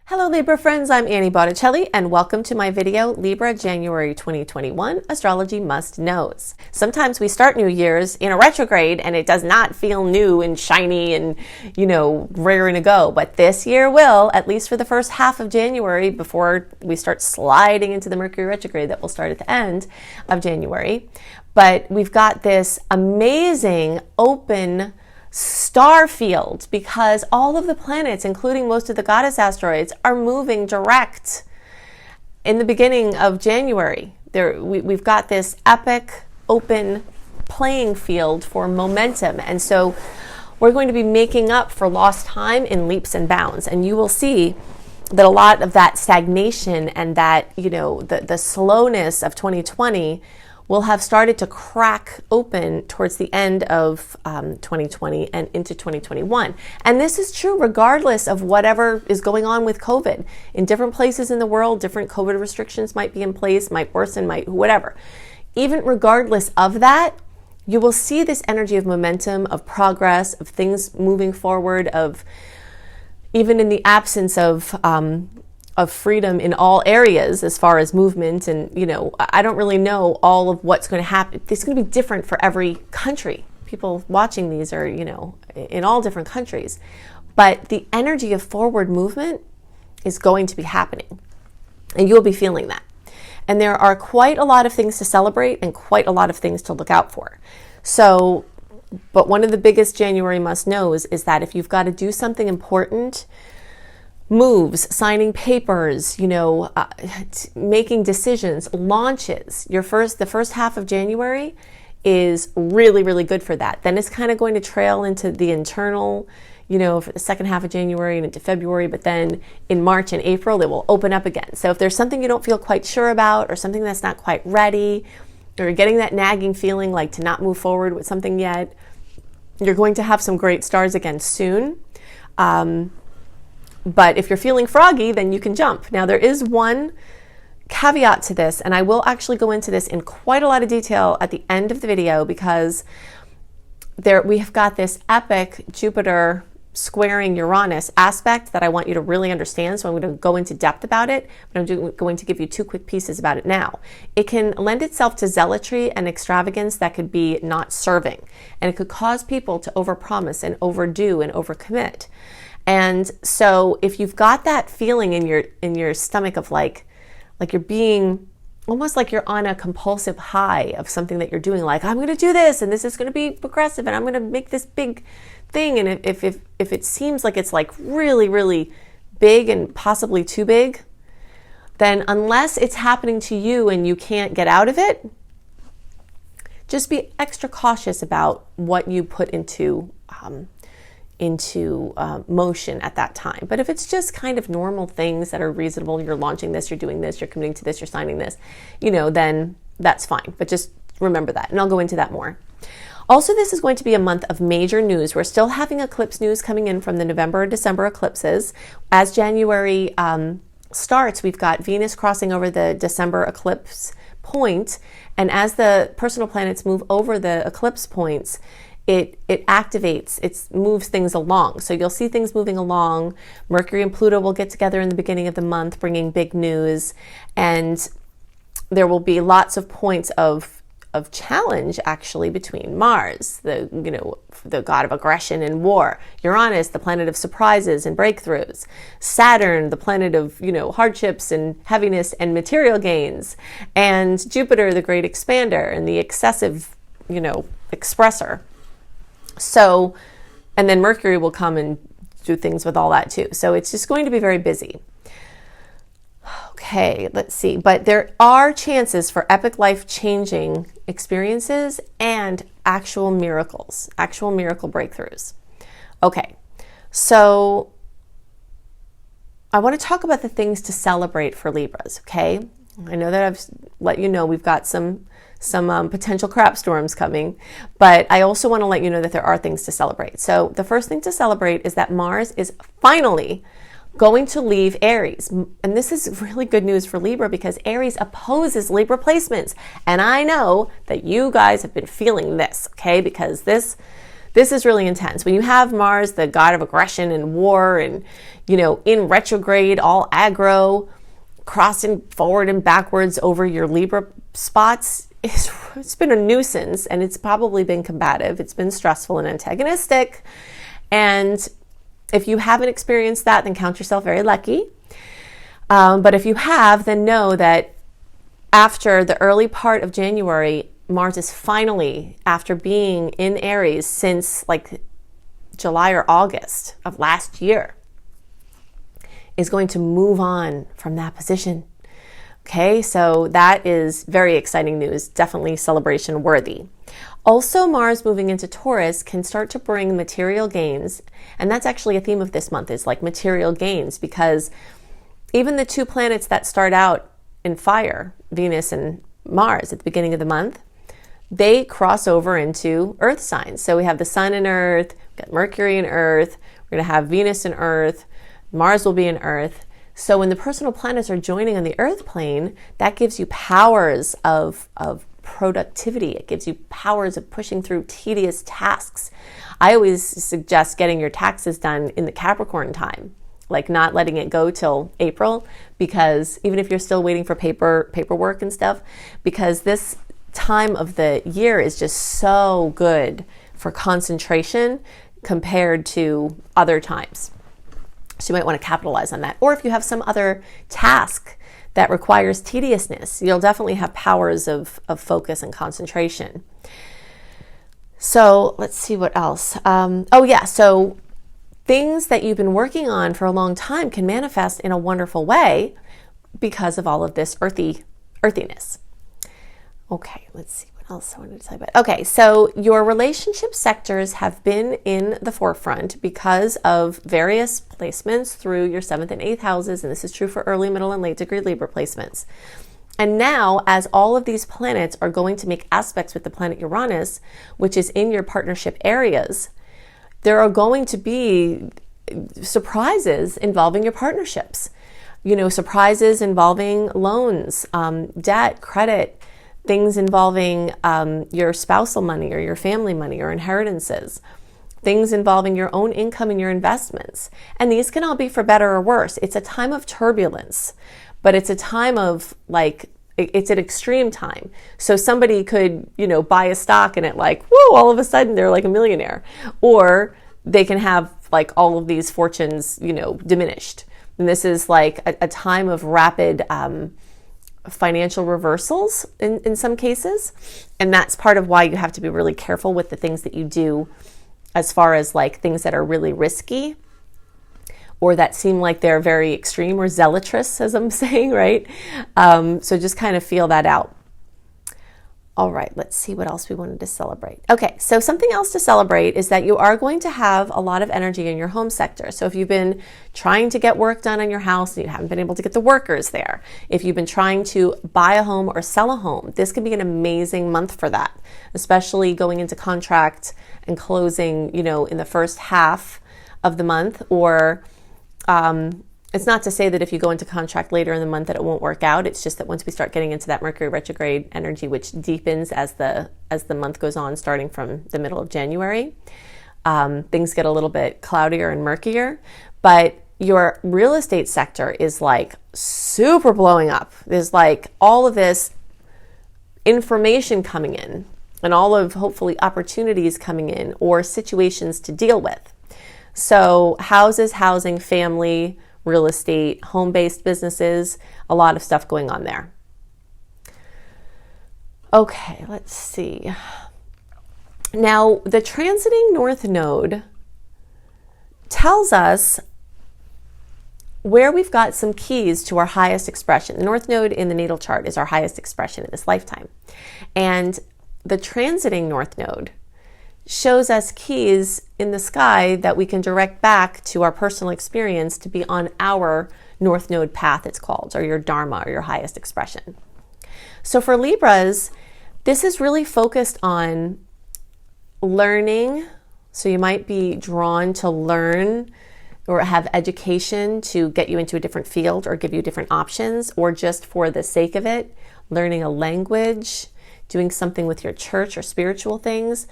Hello Libra friends, I'm Annie Botticelli and welcome to my video, Libra January 2021 Astrology Must Knows. Sometimes we start New Year's in a retrograde and it does not feel new and shiny and, raring to go. But this year will, at least for the first half of January before we start sliding into the Mercury retrograde that will start at the end of January. But we've got this amazing open star field because all of the planets, including most of the goddess asteroids, are moving direct in the beginning of January. We've got this epic open playing field for momentum, and so we're going to be making up for lost time in leaps and bounds. And you will see that a lot of that stagnation and that the slowness of 2020 will have started to crack open towards the end of 2020 and into 2021. And this is true regardless of whatever is going on with COVID. In different places in the world, different COVID restrictions might be in place, might worsen, might whatever. Even regardless of that, you will see this energy of momentum, of progress, of things moving forward, of even in the absence of freedom in all areas as far as movement. And, I don't really know all of what's going to happen. It's going to be different for every country. People watching these are, in all different countries. But the energy of forward movement is going to be happening. And you'll be feeling that. And there are quite a lot of things to celebrate and quite a lot of things to look out for. So, but one of the biggest January must-knows is that if you've got to do something important, moves, signing papers, making decisions, launches. The first half of January is really, really good for that. Then it's kind of going to trail into the internal, for the second half of January and into February, but then in March and April, it will open up again. So if there's something you don't feel quite sure about or something that's not quite ready, or you're getting that nagging feeling like to not move forward with something yet, you're going to have some great stars again soon. But if you're feeling froggy, then you can jump. Now, there is one caveat to this, and I will actually go into this in quite a lot of detail at the end of the video because we have got this epic Jupiter squaring Uranus aspect that I want you to really understand. So I'm going to go into depth about it, but I'm going to give you two quick pieces about it now. It can lend itself to zealotry and extravagance that could be not serving, and it could cause people to overpromise and overdo and overcommit. And so if you've got that feeling in your stomach of like you're being almost like you're on a compulsive high of something that you're doing, like I'm going to do this and this is going to be progressive and I'm going to make this big thing. And if it seems like it's like really, really big and possibly too big, then unless it's happening to you and you can't get out of it, just be extra cautious about what you put into motion at that time. But if it's just kind of normal things that are reasonable, you're launching this, you're doing this, you're committing to this, you're signing this, then that's fine. But just remember that, and I'll go into that more. Also, this is going to be a month of major news. We're still having eclipse news coming in from the November and December eclipses. As January starts, we've got Venus crossing over the December eclipse point, and as the personal planets move over the eclipse points, it activates, it moves things along. So you'll see things moving along. Mercury and Pluto will get together in the beginning of the month, bringing big news. And there will be lots of points of challenge, actually, between Mars, the god of aggression and war, Uranus, the planet of surprises and breakthroughs, Saturn, the planet of, hardships and heaviness and material gains, and Jupiter, the great expander and the excessive, expressor. So, and then Mercury will come and do things with all that too. So it's just going to be very busy. Okay, let's see. But there are chances for epic life-changing experiences and actual miracles, actual miracle breakthroughs. Okay, so I want to talk about the things to celebrate for Libras, okay? I know that I've let you know we've got some potential crap storms coming, but I also want to let you know that there are things to celebrate. So the first thing to celebrate is that Mars is finally going to leave Aries. And this is really good news for Libra because Aries opposes Libra placements. And I know that you guys have been feeling this, okay? Because this this is really intense. When you have Mars, the god of aggression and war and, in retrograde, all aggro, crossing forward and backwards over your Libra spots, it's been a nuisance, and it's probably been combative. It's been stressful and antagonistic. And if you haven't experienced that, then count yourself very lucky. But if you have, then know that after the early part of January, Mars is finally, after being in Aries since like July or August of last year, is going to move on from that position. Okay, so that is very exciting news, definitely celebration worthy. Also, Mars moving into Taurus can start to bring material gains, and that's actually a theme of this month, is like material gains, because even the two planets that start out in fire, Venus and Mars at the beginning of the month, they cross over into Earth signs. So we have the Sun in Earth, we've got Mercury in Earth, we're going to have Venus in Earth, Mars will be in Earth. So when the personal planets are joining on the Earth plane, that gives you powers of productivity. It gives you powers of pushing through tedious tasks. I always suggest getting your taxes done in the Capricorn time, like not letting it go till April, because even if you're still waiting for paperwork and stuff, because this time of the year is just so good for concentration compared to other times. So you might want to capitalize on that. Or if you have some other task that requires tediousness, you'll definitely have powers of focus and concentration. So let's see what else. So things that you've been working on for a long time can manifest in a wonderful way because of all of this earthiness. Okay, let's see what else I wanted to tell you about. Okay, so your relationship sectors have been in the forefront because of various placements through your 7th and 8th houses, and this is true for early, middle, and late degree Libra placements. And now, as all of these planets are going to make aspects with the planet Uranus, which is in your partnership areas, there are going to be surprises involving your partnerships. Surprises involving loans, debt, credit, things involving your spousal money or your family money or inheritances, things involving your own income and your investments. And these can all be for better or worse. It's a time of turbulence, but it's a time of it's an extreme time. So somebody could, buy a stock and all of a sudden they're like a millionaire. Or they can have all of these fortunes, diminished. And this is like a time of rapid financial reversals in some cases. And that's part of why you have to be really careful with the things that you do, as far as things that are really risky or that seem like they're very extreme or zealotous, as I'm saying, right? So just kind of feel that out. All right, let's see what else we wanted to celebrate. Okay, so something else to celebrate is that you are going to have a lot of energy in your home sector. So if you've been trying to get work done on your house and you haven't been able to get the workers there, if you've been trying to buy a home or sell a home, this could be an amazing month for that, especially going into contract and closing, in the first half of the month. Or it's not to say that if you go into contract later in the month that it won't work out. It's just that once we start getting into that Mercury retrograde energy, which deepens as the month goes on, starting from the middle of January, things get a little bit cloudier and murkier. But your real estate sector is super blowing up. There's all of this information coming in and all of hopefully opportunities coming in or situations to deal with. So houses, housing, family, real estate, home-based businesses, a lot of stuff going on there. Okay, let's see. Now, the transiting North Node tells us where we've got some keys to our highest expression. The North Node in the natal chart is our highest expression in this lifetime. And the transiting North Node shows us keys in the sky that we can direct back to our personal experience to be on our North Node path, it's called, or your Dharma, or your highest expression. So for Libras, this is really focused on learning. So you might be drawn to learn or have education to get you into a different field or give you different options, or just for the sake of it, learning a language, doing something with your church or spiritual things.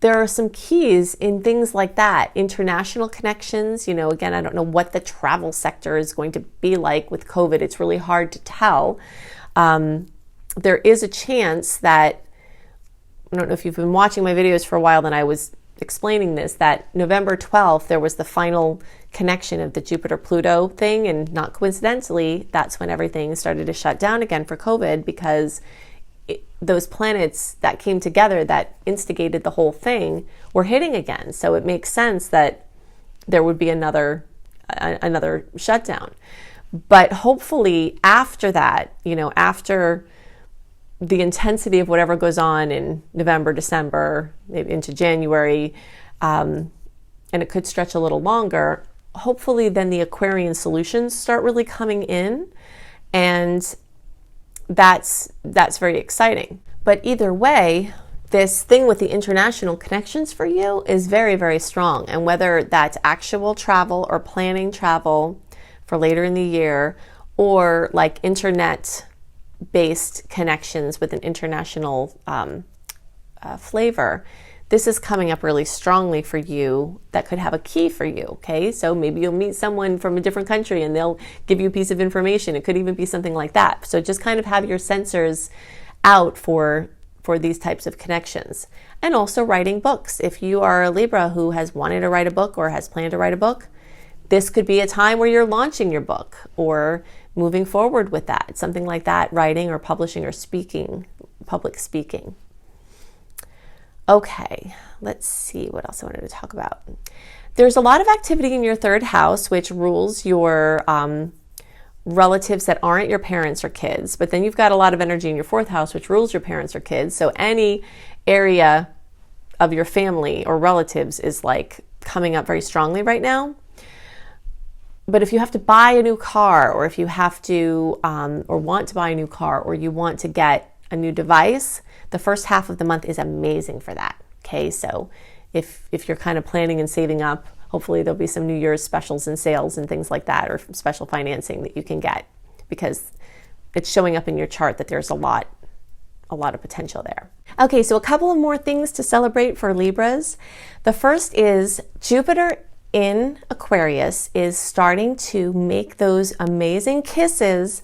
there are some keys in things like that. International connections, you know, again, I don't know what the travel sector is going to be like with COVID. It's really hard to tell. There is a chance that, I don't know if you've been watching my videos for a while, then I was explaining this, that November 12th, there was the final connection of the Jupiter-Pluto thing, and not coincidentally, that's when everything started to shut down again for COVID, because those planets that came together that instigated the whole thing were hitting again. So it makes sense that there would be another shutdown. But hopefully after that, you know, after the intensity of whatever goes on in November, December, maybe into January, and it could stretch a little longer, hopefully then the Aquarian solutions start really coming in, and that's very exciting. But either way, this thing with the international connections for you is very, very strong. And whether that's actual travel or planning travel for later in the year, or like internet-based connections with an international flavor, this is coming up really strongly for you that could have a key for you, okay? So maybe you'll meet someone from a different country and they'll give you a piece of information. It could even be something like that. So just kind of have your sensors out for these types of connections. And also writing books. If you are a Libra who has wanted to write a book or has planned to write a book, this could be a time where you're launching your book or moving forward with that. Something like that, writing or publishing or speaking, public speaking. Okay, let's see what else I wanted to talk about. There's a lot of activity in your third house, which rules your relatives that aren't your parents or kids. But then you've got a lot of energy in your fourth house, which rules your parents or kids. So any area of your family or relatives is like coming up very strongly right now. But if you have to buy a new car, or if you have to or want to buy a new car, or you want to get a new device, the first half of the month is amazing for that. Okay, so if you're kind of planning and saving up, hopefully there'll be some New Year's specials and sales and things like that, or special financing that you can get, because it's showing up in your chart that there's a lot of potential there. Okay, so a couple of more things to celebrate for Libras. The first is Jupiter in Aquarius is starting to make those amazing kisses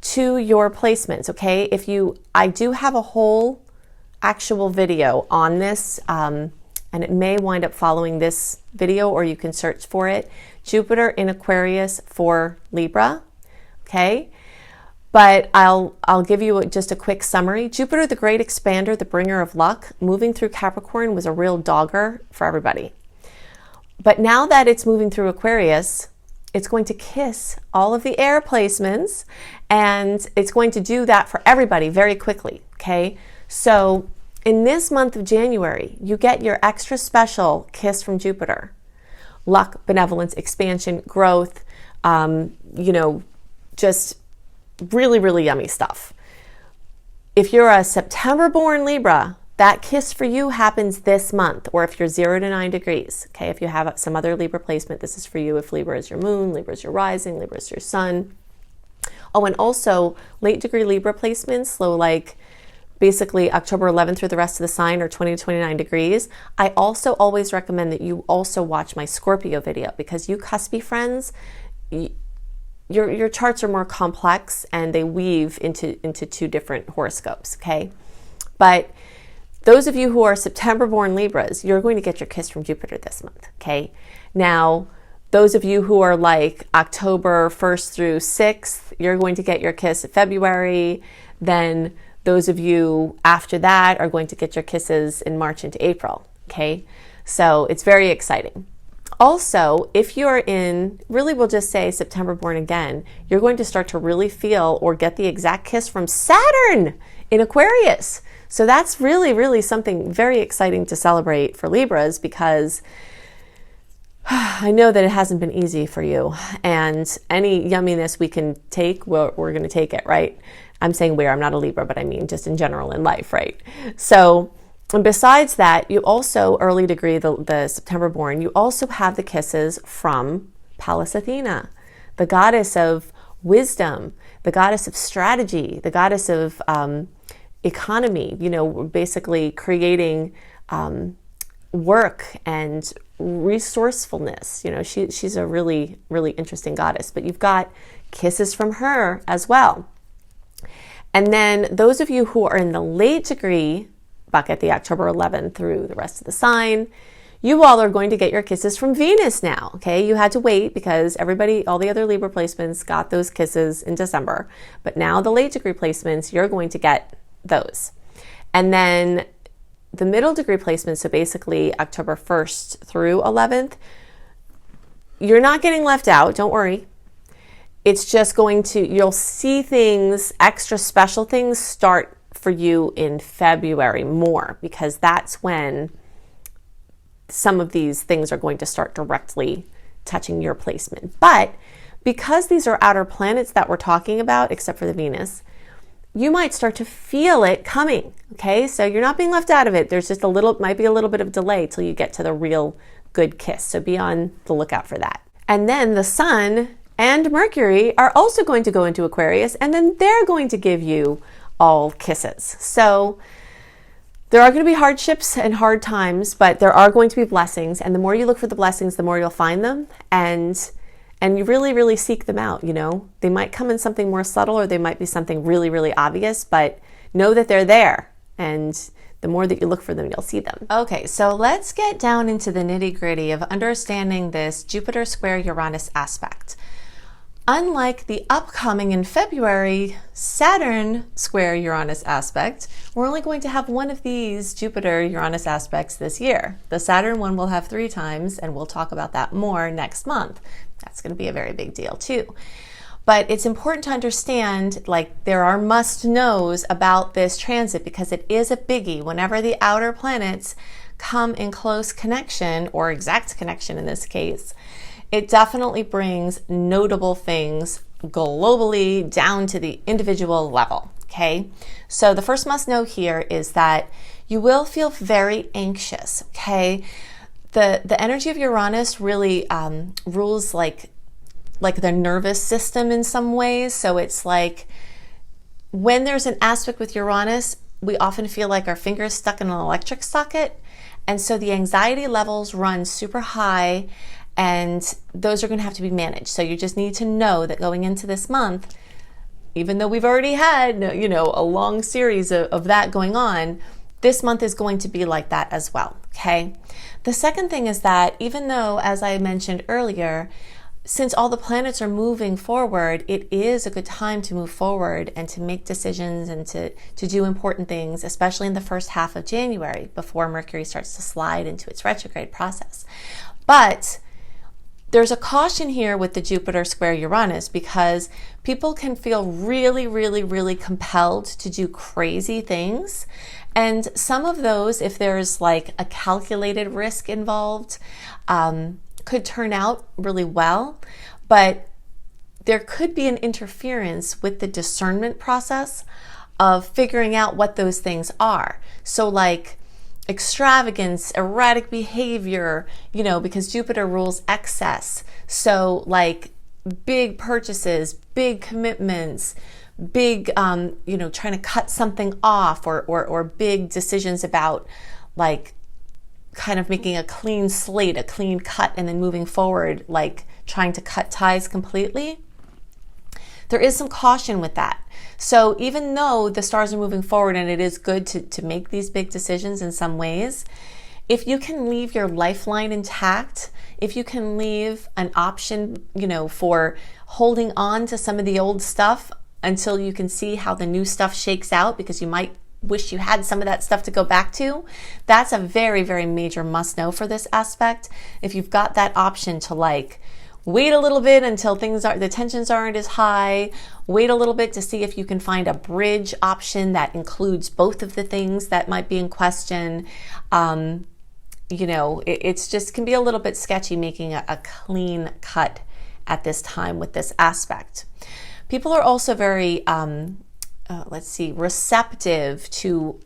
to your placements, okay? I do have a whole actual video on this, and it may wind up following this video, or you can search for it. Jupiter in Aquarius for Libra, okay? But I'll give you just a quick summary. Jupiter, the great expander, the bringer of luck, moving through Capricorn was a real dogger for everybody. But now that it's moving through Aquarius, it's going to kiss all of the air placements, and it's going to do that for everybody very quickly, okay? So in this month of January, you get your extra special kiss from Jupiter. Luck, benevolence, expansion, growth, just really, really yummy stuff. If you're a September-born Libra, that kiss for you happens this month, or if you're 0 to 9 degrees, okay? If you have some other Libra placement, this is for you. If Libra is your moon, Libra is your rising, Libra is your sun. Oh, and also late degree Libra placements, so like basically October 11th through the rest of the sign, or 20 to 29 degrees. I also always recommend that you also watch my Scorpio video, because you cuspy friends, your charts are more complex and they weave into two different horoscopes, okay? But those of you who are September-born Libras, you're going to get your kiss from Jupiter this month, okay? Now, those of you who are like October 1st through 6th, you're going to get your kiss in February. Then those of you after that are going to get your kisses in March into April, okay? So it's very exciting. Also, if you're in, really we'll just say September-born again, you're going to start to really feel or get the exact kiss from Saturn in Aquarius. So that's really, really something very exciting to celebrate for Libras, because I know that it hasn't been easy for you, and any yumminess we can take, we're going to take it, right? I'm saying I'm not a Libra, but I mean just in general in life, right? So, and besides that, you also, early degree, the September born, you also have the kisses from Pallas Athena, the goddess of wisdom, the goddess of strategy, the goddess of economy, basically creating work and resourcefulness. You know, she's a really, really interesting goddess, but you've got kisses from her as well. And then those of you who are in the late degree bucket, the October 11th through the rest of the sign, you all are going to get your kisses from Venus now, okay? You had to wait because everybody, all the other Libra placements got those kisses in December. But now the late degree placements, you're going to get those. And then the middle degree placements, so basically October 1st through 11th, you're not getting left out, don't worry. It's just going to, you'll see things, extra special things start for you in February more, because that's when some of these things are going to start directly touching your placement. But because these are outer planets that we're talking about, except for the Venus, you might start to feel it coming, okay? So you're not being left out of it. There's just might be a little bit of delay till you get to the real good kiss. So be on the lookout for that. And then the Sun and Mercury are also going to go into Aquarius, and then they're going to give you all kisses. So there are going to be hardships and hard times, but there are going to be blessings. And the more you look for the blessings, the more you'll find them. And you really, really seek them out, you know. They might come in something more subtle, or they might be something really, really obvious, but know that they're there. And the more that you look for them, you'll see them. Okay, so let's get down into the nitty-gritty of understanding this Jupiter square Uranus aspect. Unlike the upcoming in February Saturn square Uranus aspect, we're only going to have one of these Jupiter-Uranus aspects this year. The Saturn one will have 3 times, and we'll talk about that more next month. That's going to be a very big deal too. But it's important to understand, like, there are must-knows about this transit, because it is a biggie. Whenever the outer planets come in close connection, or exact connection in this case, it definitely brings notable things globally down to the individual level, okay? So the first must know here is that you will feel very anxious, okay? The energy of Uranus really rules like the nervous system in some ways. So it's like when there's an aspect with Uranus, we often feel like our fingers stuck in an electric socket. And so the anxiety levels run super high, and those are going to have to be managed. So you just need to know that going into this month, even though we've already had, you know, a long series of that going on, this month is going to be like that as well, okay? The second thing is that even though, as I mentioned earlier, since all the planets are moving forward, it is a good time to move forward and to make decisions and to do important things, especially in the first half of January before Mercury starts to slide into its retrograde process. But there's a caution here with the Jupiter square Uranus, because people can feel really, really, really compelled to do crazy things. And some of those, if there's like a calculated risk involved, could turn out really well. But there could be an interference with the discernment process of figuring out what those things are. So like extravagance, erratic behavior, you know, because Jupiter rules excess. So like big purchases, big commitments, big, you know, trying to cut something off, or big decisions about like kind of making a clean slate, a clean cut, and then moving forward, like trying to cut ties completely. There is some caution with that. So even though the stars are moving forward and it is good to make these big decisions in some ways, if you can leave your lifeline intact, if you can leave an option, you know, for holding on to some of the old stuff until you can see how the new stuff shakes out, because you might wish you had some of that stuff to go back to, that's a very, very major must know for this aspect. If you've got that option to like wait a little bit until the tensions aren't as high, wait a little bit to see if you can find a bridge option that includes both of the things that might be in question. You know, it's just can be a little bit sketchy making a clean cut at this time with this aspect. People are also very, receptive to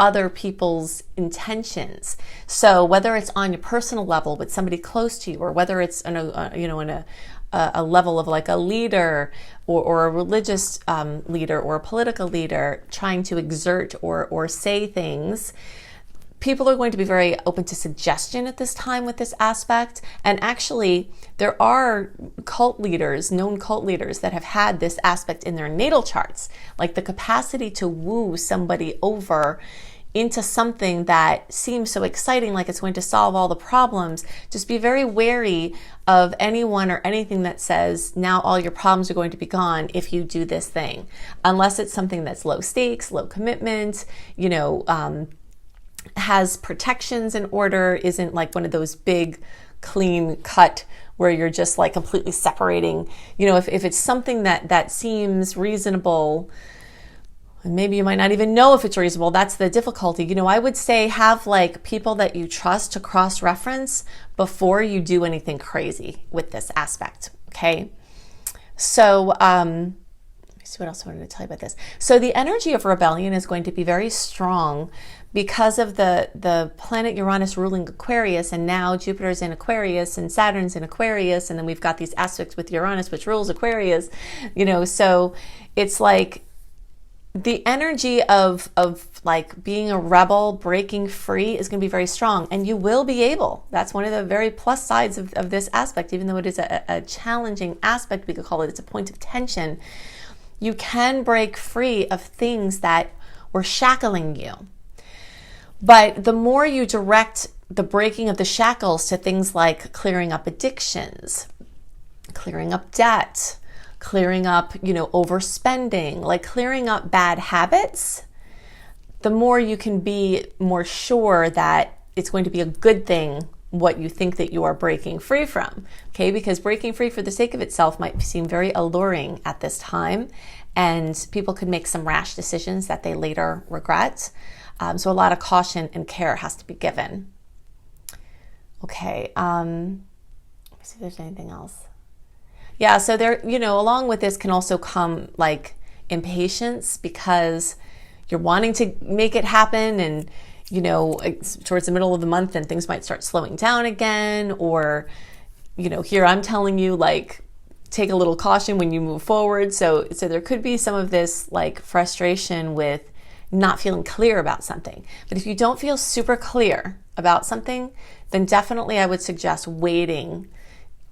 other people's intentions. So whether it's on your personal level with somebody close to you, or whether it's in a level of like a leader or a religious leader or a political leader trying to exert or say things, People are going to be very open to suggestion at this time with this aspect. And actually, there are cult leaders, known cult leaders, that have had this aspect in their natal charts, like the capacity to woo somebody over into something that seems so exciting, like it's going to solve all the problems. Just be very wary of anyone or anything that says, now all your problems are going to be gone if you do this thing. Unless it's something that's low stakes, low commitment, has protections in order, isn't like one of those big, clean cut where you're just like completely separating. If it's something that seems reasonable, and maybe you might not even know if it's reasonable. That's the difficulty. I would say have like people that you trust to cross-reference before you do anything crazy with this aspect, okay? So, let me see what else I wanted to tell you about this. So the energy of rebellion is going to be very strong because of the planet Uranus ruling Aquarius, and now Jupiter's in Aquarius and Saturn's in Aquarius, and then we've got these aspects with Uranus, which rules Aquarius, so it's like, the energy of like being a rebel, breaking free is going to be very strong, and you will be able. That's one of the very plus sides of this aspect, even though it is a challenging aspect, we could call it, it's a point of tension. You can break free of things that were shackling you. But the more you direct the breaking of the shackles to things like clearing up addictions, clearing up debt, clearing up, overspending, like clearing up bad habits, the more you can be more sure that it's going to be a good thing what you think that you are breaking free from, okay? Because breaking free for the sake of itself might seem very alluring at this time, and people could make some rash decisions that they later regret. So a lot of caution and care has to be given. Okay, let me see if there's anything else. Yeah, so there, along with this can also come like impatience, because you're wanting to make it happen, and towards the middle of the month and things might start slowing down again, or here I'm telling you, like, take a little caution when you move forward. So there could be some of this like frustration with not feeling clear about something. But if you don't feel super clear about something, then definitely I would suggest waiting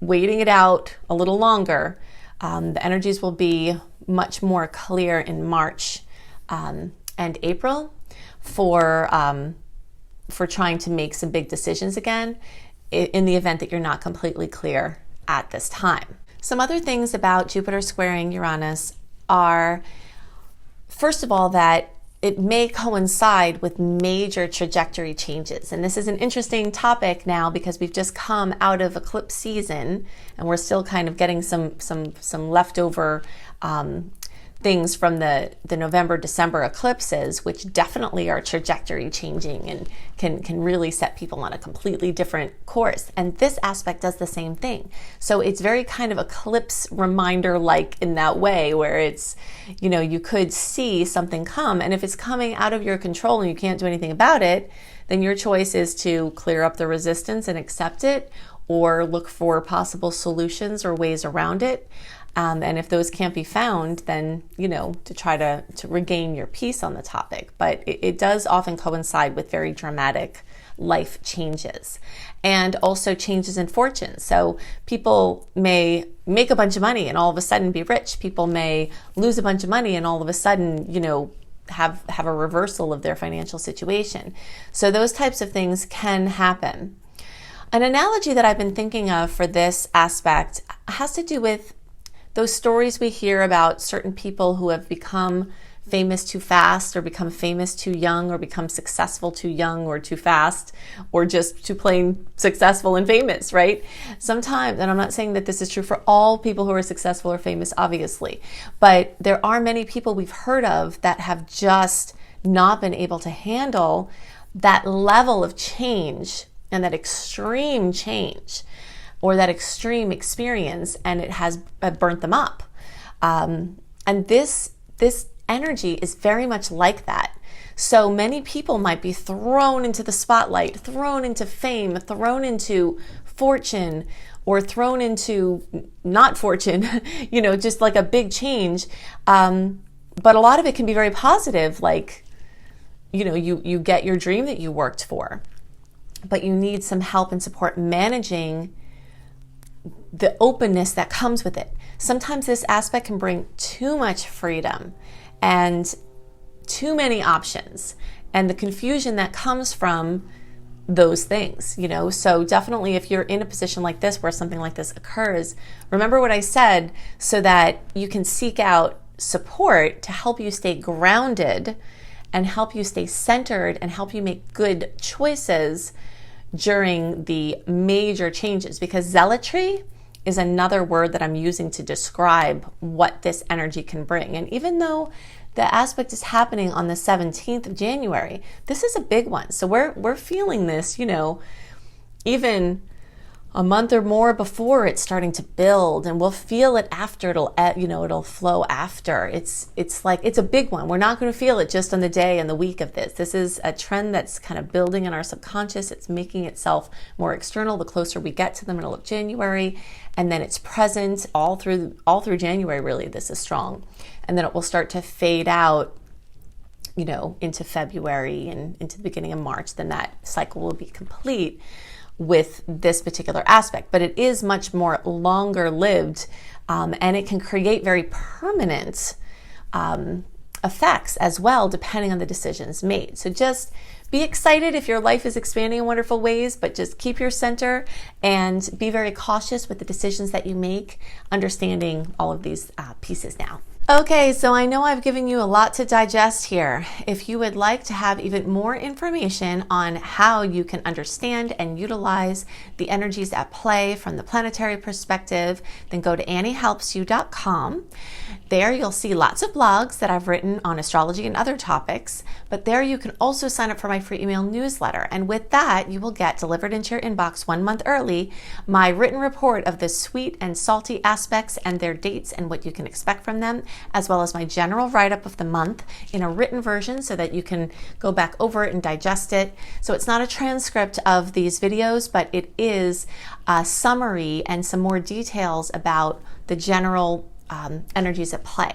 it out a little longer. The energies will be much more clear in March and April for trying to make some big decisions again, in the event that you're not completely clear at this time. Some other things about Jupiter squaring Uranus are, first of all, that it may coincide with major trajectory changes. And this is an interesting topic now because we've just come out of eclipse season, and we're still kind of getting some leftover things from the November, December eclipses, which definitely are trajectory changing and can really set people on a completely different course. And this aspect does the same thing. So it's very kind of eclipse reminder like in that way, where it's, you could see something come, and if it's coming out of your control and you can't do anything about it, then your choice is to clear up the resistance and accept it, or look for possible solutions or ways around it. And if those can't be found, then, to try to regain your peace on the topic. But it does often coincide with very dramatic life changes, and also changes in fortune. So people may make a bunch of money and all of a sudden be rich. People may lose a bunch of money and all of a sudden, have a reversal of their financial situation. So those types of things can happen. An analogy that I've been thinking of for this aspect has to do with those stories we hear about certain people who have become famous too fast, or become famous too young, or become successful too young or too fast, or just too plain successful and famous, right? Sometimes, and I'm not saying that this is true for all people who are successful or famous, obviously, but there are many people we've heard of that have just not been able to handle that level of change and that extreme change, or that extreme experience, and it has burnt them up. And this energy is very much like that. So many people might be thrown into the spotlight, thrown into fame, thrown into fortune, or thrown into not fortune, just like a big change. But a lot of it can be very positive, like you get your dream that you worked for, but you need some help and support managing the openness that comes with it. Sometimes this aspect can bring too much freedom and too many options, and the confusion that comes from those things, So definitely if you're in a position like this where something like this occurs, remember what I said so that you can seek out support to help you stay grounded and help you stay centered and help you make good choices during the major changes, because zealotry is another word that I'm using to describe what this energy can bring. And even though the aspect is happening on the 17th of January, this is a big one. So we're feeling this, even a month or more before it's starting to build, and we'll feel it after. It'll flow after. It's like, it's a big one. We're not going to feel it just on the day and the week of this. This is a trend that's kind of building in our subconscious. It's making itself more external the closer we get to the middle of January, and then it's present all through January. Really, this is strong, and then it will start to fade out, into February and into the beginning of March. Then that cycle will be complete with this particular aspect, but it is much more longer lived, and it can create very permanent effects as well, depending on the decisions made. So just be excited if your life is expanding in wonderful ways, but just keep your center and be very cautious with the decisions that you make, understanding all of these pieces now. Okay, so I know I've given you a lot to digest here. If you would like to have even more information on how you can understand and utilize the energies at play from the planetary perspective, then go to anniehelpsyou.com. There you'll see lots of blogs that I've written on astrology and other topics, but there you can also sign up for my free email newsletter. And with that, you will get delivered into your inbox 1 month early my written report of the sweet and salty aspects and their dates and what you can expect from them, as well as my general write-up of the month in a written version so that you can go back over it and digest it. So it's not a transcript of these videos, but it is a summary and some more details about the general energies at play.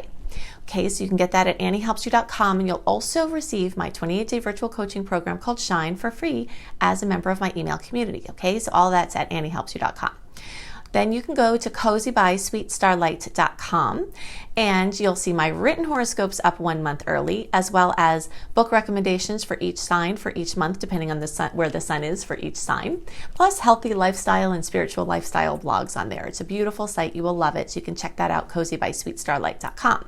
Okay, so you can get that at anniehelpsyou.com, and you'll also receive my 28-day virtual coaching program called Shine for free as a member of my email community. Okay, so all that's at anniehelpsyou.com. Then you can go to cozybysweetstarlight.com, and you'll see my written horoscopes up 1 month early, as well as book recommendations for each sign for each month, depending on the sun, where the sun is for each sign, plus healthy lifestyle and spiritual lifestyle blogs on there. It's a beautiful site. You will love it. So you can check that out, cozybysweetstarlight.com.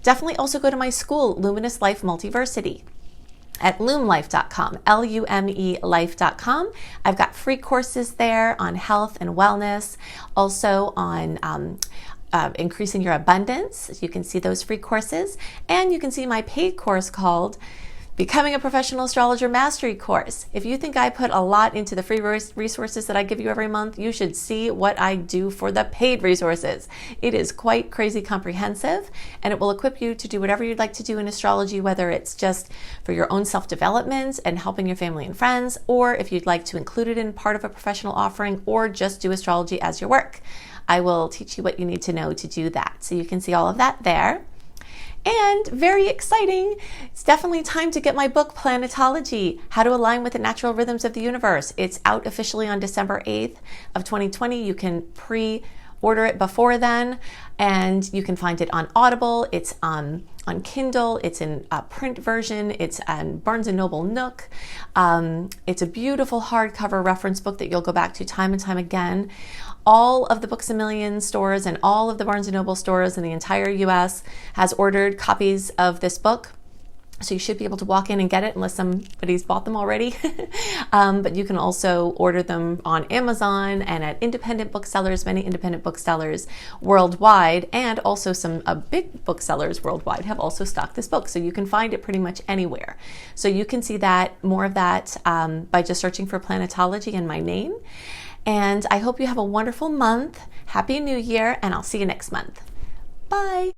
Definitely also go to my school, Luminous Life Multiversity, at lumelife.com, L-U-M-E life.com. I've got free courses there on health and wellness, also on increasing your abundance. You can see those free courses, and you can see my paid course called Becoming a Professional Astrologer Mastery Course. If you think I put a lot into the free resources that I give you every month, you should see what I do for the paid resources. It is quite crazy comprehensive, and it will equip you to do whatever you'd like to do in astrology, whether it's just for your own self-development and helping your family and friends, or if you'd like to include it in part of a professional offering, or just do astrology as your work. I will teach you what you need to know to do that. So you can see all of that there. And very exciting, it's definitely time to get my book, Planetology, How to Align with the Natural Rhythms of the Universe. It's out officially on December 8th of 2020. You can pre-order it before then, and you can find it on Audible. It's on Kindle. It's in a print version. It's on Barnes & Noble Nook. It's a beautiful hardcover reference book that you'll go back to time and time again. All of the Books A Million stores and all of the Barnes & Noble stores in the entire US has ordered copies of this book. So you should be able to walk in and get it unless somebody's bought them already. But you can also order them on Amazon and at independent booksellers, many independent booksellers worldwide, and also some big booksellers worldwide have also stocked this book. So you can find it pretty much anywhere. So you can see that, more of that, by just searching for Planetology and my name. And I hope you have a wonderful month. Happy New Year, and I'll see you next month. Bye.